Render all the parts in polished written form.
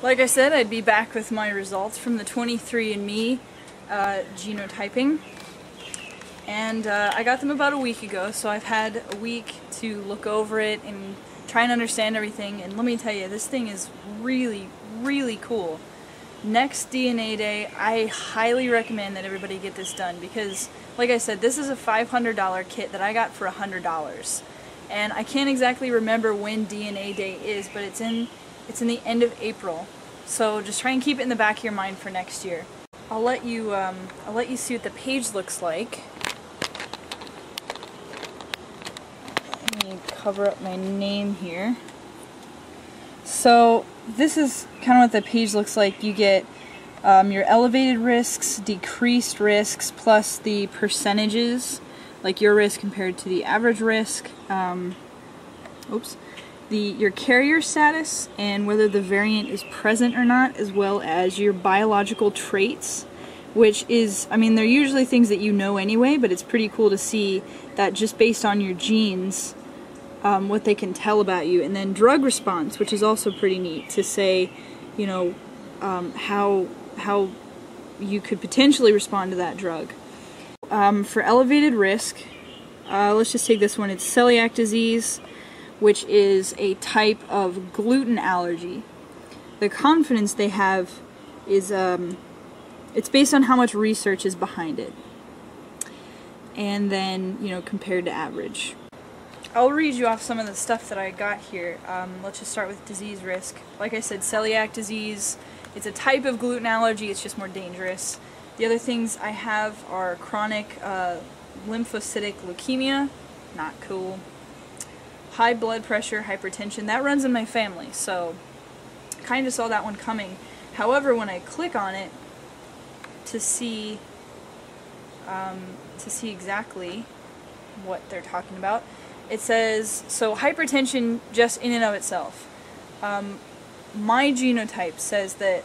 Like I said, I'd be back with my results from the 23andMe genotyping. And I got them about a week ago, so I've had a week to look over it and try and understand everything. And let me tell you, this thing is really, really cool. Next DNA day, I highly recommend that everybody get this done because, like I said, this is a $500 kit that I got for $100. And I can't exactly remember when DNA day is, but it's in the end of April. So just try and keep it in the back of your mind for next year. I'll let you see what the page looks like. Let me cover up my name here. So this is kind of what the page looks like. You get your elevated risks, decreased risks, plus the percentages, like your risk compared to the average risk. Your carrier status and whether the variant is present or not, as well as your biological traits, which is, I mean, they're usually things that you know anyway, but it's pretty cool to see that just based on your genes, what they can tell about you. And then drug response, which is also pretty neat to say, you know, how you could potentially respond to that drug. For elevated risk, let's just take this one. It's celiac disease, which is a type of gluten allergy. The confidence they have is, it's based on how much research is behind it. And then, you know, compared to average. I'll read you off some of the stuff that I got here. Let's just start with disease risk. Like I said, celiac disease, it's a type of gluten allergy, it's just more dangerous. The other things I have are chronic lymphocytic leukemia, not cool. High blood pressure, hypertension, that runs in my family, so kind of saw that one coming. However, when I click on it to see exactly what they're talking about, it says, so hypertension just in and of itself. My genotype says that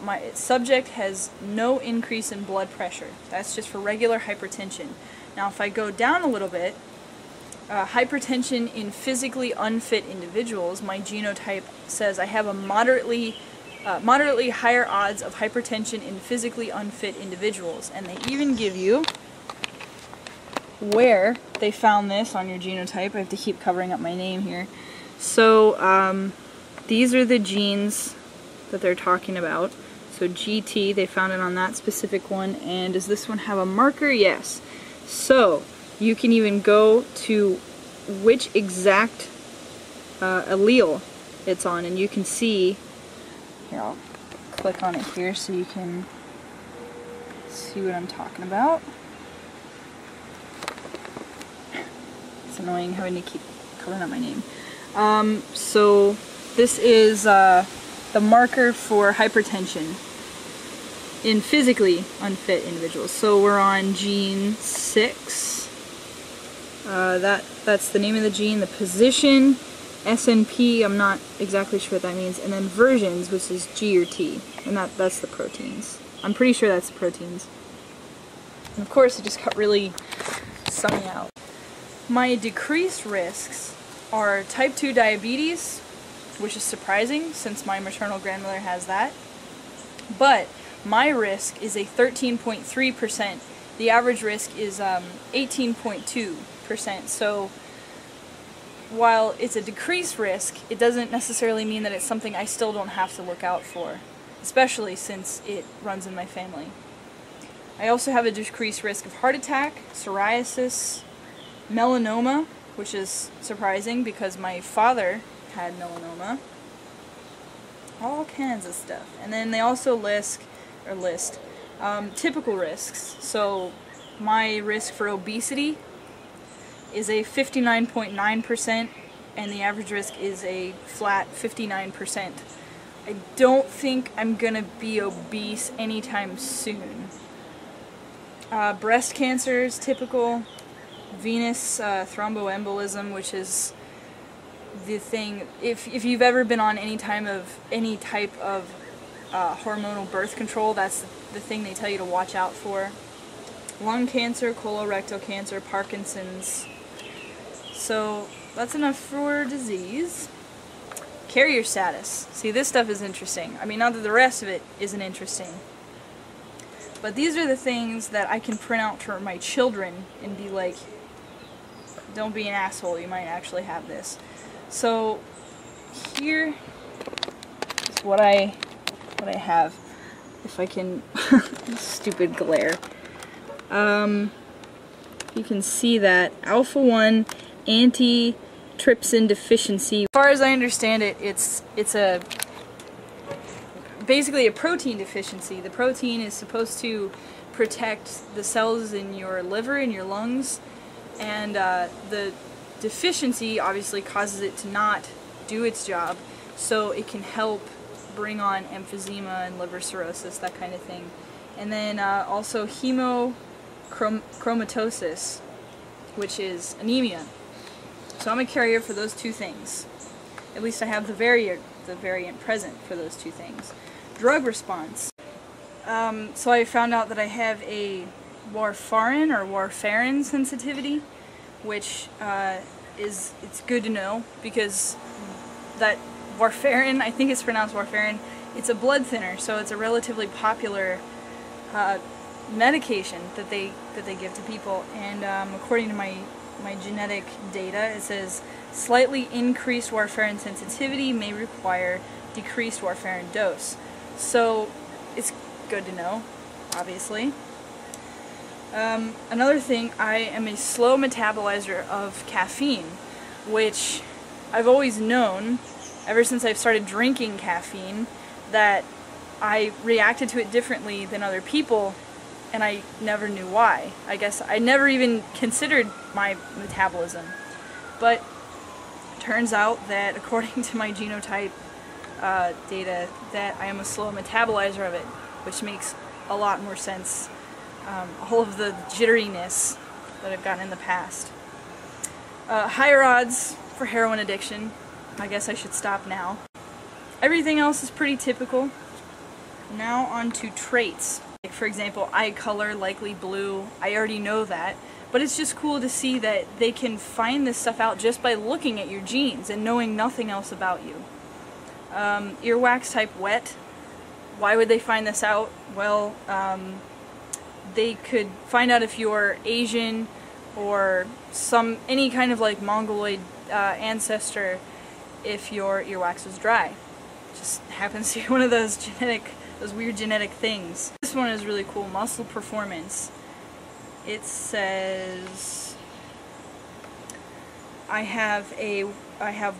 my subject has no increase in blood pressure. That's just for regular hypertension. Now if I go down a little bit, hypertension in physically unfit individuals, my genotype says I have a moderately higher odds of hypertension in physically unfit individuals. And they even give you where they found this on your genotype. I have to keep covering up my name here. So these are the genes that they're talking about. So GT, they found it on that specific one. And does this one have a marker? Yes. So you can even go to which exact allele it's on, and you can see, here, I'll click on it here so you can see what I'm talking about. It's annoying having to keep covering up my name. So this is the marker for hypertension in physically unfit individuals. So we're on gene 6. That's the name of the gene, the position, SNP, I'm not exactly sure what that means, and then versions, which is G or T, and that's the proteins. I'm pretty sure that's the proteins. And of course, it just got really sunny out. My decreased risks are type 2 diabetes, which is surprising since my maternal grandmother has that, but my risk is a 13.3%. The average risk is 18.2%. So while it's a decreased risk, it doesn't necessarily mean that it's something I still don't have to look out for, especially since it runs in my family. I also have a decreased risk of heart attack, psoriasis, melanoma, which is surprising because my father had melanoma. All kinds of stuff. And then they also list typical risks. So my risk for obesity is a 59.9%, and the average risk is a flat 59%. I don't think I'm gonna be obese anytime soon. Breast cancer is typical. Venous thromboembolism, which is the thing, if you've ever been on any type of hormonal birth control, that's the thing they tell you to watch out for. Lung cancer, colorectal cancer, Parkinson's. So that's enough for disease. Carrier status. See, this stuff is interesting. I mean, not that the rest of it isn't interesting. But these are the things that I can print out for my children and be like, don't be an asshole, you might actually have this. So, here is what I have. If I can, stupid glare. You can see that alpha-1 antitrypsin deficiency. As far as I understand it, it's basically a protein deficiency. The protein is supposed to protect the cells in your liver and your lungs, and the deficiency obviously causes it to not do its job, so it can help bring on emphysema and liver cirrhosis, that kind of thing. And then also hemochromatosis, which is anemia. So I'm a carrier for those two things. At least I have the variant present for those two things. Drug response. So I found out that I have a warfarin or warfarin sensitivity, which it's good to know, because that warfarin, I think it's pronounced warfarin, it's a blood thinner, so it's a relatively popular medication that they give to people. And according to my genetic data, it says slightly increased warfarin sensitivity may require decreased warfarin dose. So it's good to know, obviously. Another thing, I am a slow metabolizer of caffeine, which I've always known, ever since I've started drinking caffeine, that I reacted to it differently than other people, and I never knew why. I guess I never even considered my metabolism. But it turns out that according to my genotype data, that I am a slow metabolizer of it, which makes a lot more sense. All of the jitteriness that I've gotten in the past. Higher odds for heroin addiction. I guess I should stop now. Everything else is pretty typical. Now on to traits. Like, for example, eye color, likely blue. I already know that. But it's just cool to see that they can find this stuff out just by looking at your genes and knowing nothing else about you. Earwax type wet. Why would they find this out? Well, they could find out if you're Asian or any kind of like Mongoloid ancestor if your earwax was dry. Just happens to be one of those weird genetic things. This one is really cool. Muscle performance. It says I have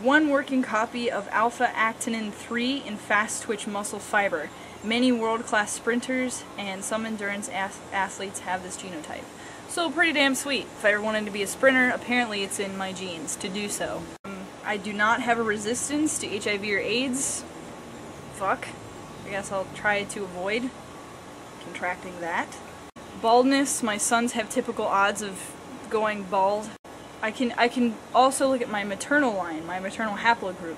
one working copy of alpha-actinin 3 in fast twitch muscle fiber. Many world-class sprinters and some endurance athletes have this genotype. So pretty damn sweet. If I ever wanted to be a sprinter, apparently it's in my genes to do so. I do not have a resistance to HIV or AIDS. Fuck. I guess I'll try to avoid contracting that. Baldness. My sons have typical odds of going bald. I can also look at my maternal line, my maternal haplogroup.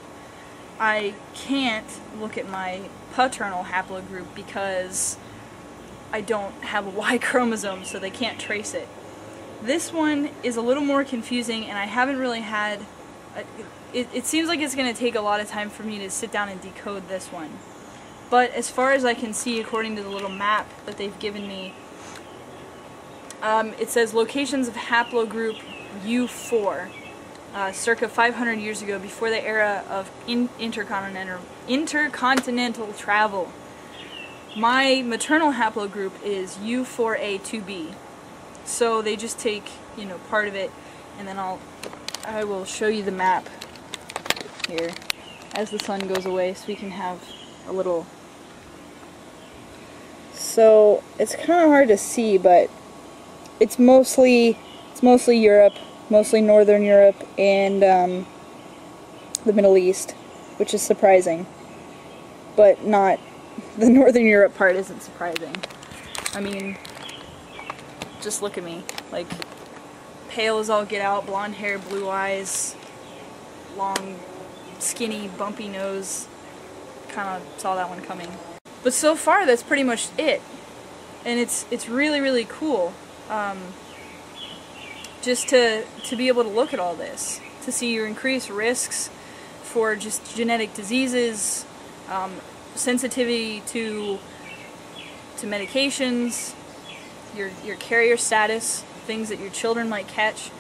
I can't look at my paternal haplogroup because I don't have a Y chromosome, so they can't trace it. This one is a little more confusing, and I haven't really had... It seems like it's going to take a lot of time for me to sit down and decode this one. But as far as I can see, according to the little map that they've given me, it says locations of haplogroup U4. Circa 500 years ago, before the era of intercontinental travel. My maternal haplogroup is U4A2B. So they just take, part of it, and then I will show you the map here as the sun goes away, so we can have a little. So it's kind of hard to see, but it's mostly Europe. Mostly Northern Europe and the Middle East, which is surprising. But not... the Northern Europe part isn't surprising. I mean, just look at me. Like, pale as all get out, blonde hair, blue eyes, long, skinny, bumpy nose. Kind of saw that one coming. But so far, that's pretty much it. And it's really, really cool. Just to be able to look at all this, to see your increased risks for just genetic diseases, sensitivity to medications, your carrier status, things that your children might catch.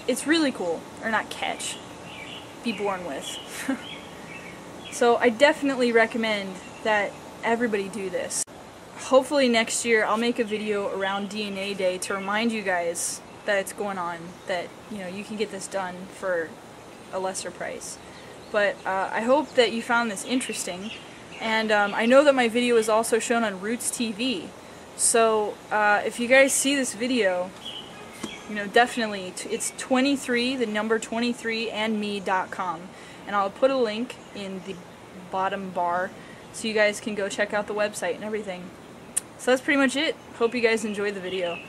It's really cool. Or not catch, be born with. So I definitely recommend that everybody do this. Hopefully next year I'll make a video around DNA Day to remind you guys that it's going on, that you can get this done for a lesser price. But I hope that you found this interesting, and I know that my video is also shown on RootsTV, so if you guys see this video, definitely it's 23andme.com, and I'll put a link in the bottom bar so you guys can go check out the website and everything. So that's pretty much it. Hope you guys enjoyed the video.